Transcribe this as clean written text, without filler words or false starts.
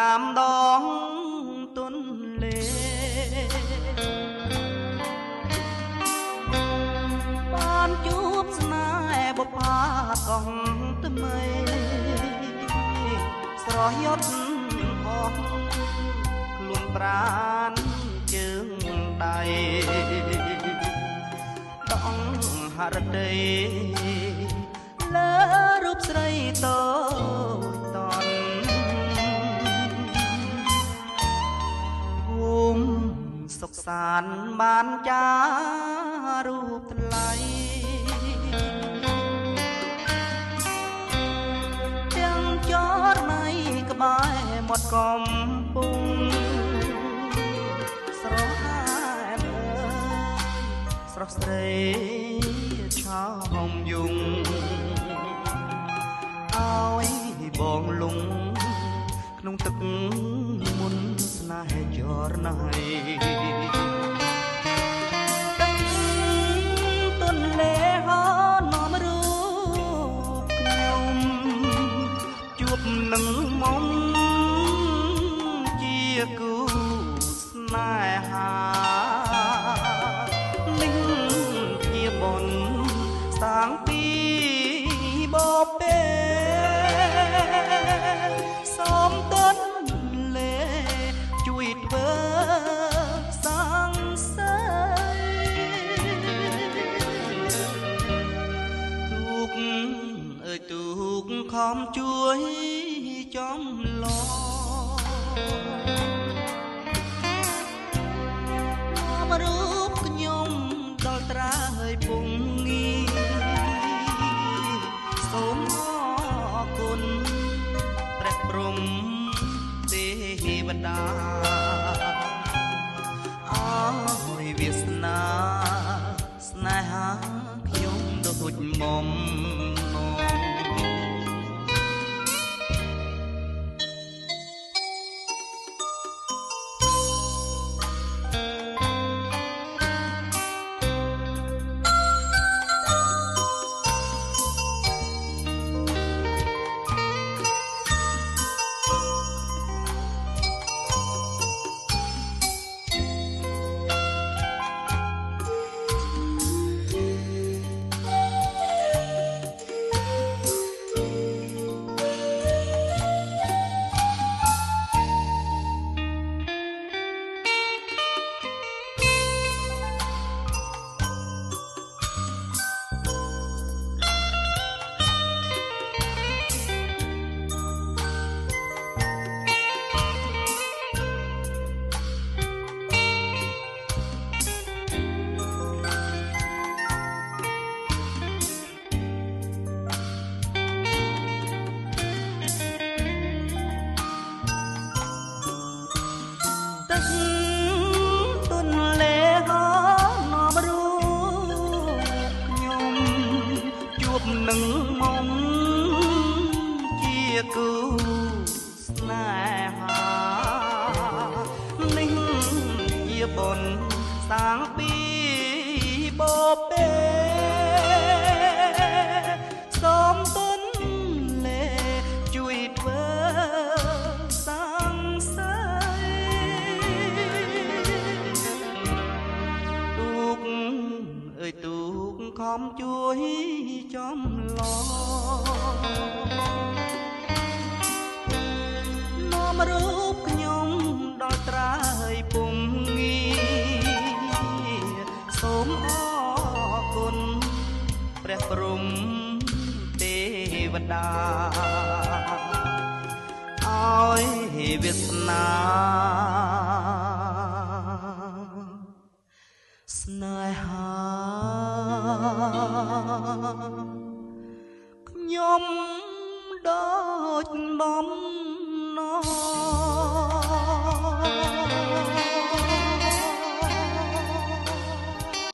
5 ដងទន្លេបានជួបស្នេហ៍បុប្ផាកោះថ្មីស្រស់យត់អស់ខ្លួនប្រាណជើងដៃដងហរដីលើរូបស្រីតូចតន់ភូមិសុខសាន្តបានចារូបថ្លៃទាំងចរណៃក្បែរមាត់កំពុងស្រស់អែមស្រស់ស្រីឆោមយងឲ្យបងលងក្នុងទឹកមុនស្នេហ៍ចរណៃទន្លេហោនាំរូបខ្ញុំជួបនឹងមុំជាគូស្នេហានេះជាបុណ្យសាងពីបបេសូមទន្លេជួយធ្វើសាងសីទូកអើយទូកខំជួយចំឡមរូបខ្ញុំដល់ត្រើយពងងាសូមអរគុណព្រះព្រំទេវតាអើយវាសនាស្នេហាខ្ញុំដូចមុំនឹងមុំជាគូស្នេហានេះជាបុណ្យសាងពីបបេសូមទន្លេជួយធ្វើសាងសីទូកអើយទូកខំជួយចំឡនាំរូបខ្ញុំដល់ត្រើយពុំងាសូមអរគុណព្រះព្រំទេវតាឲ្យវាសនាស្នេហាខ្ញុំដូចបំ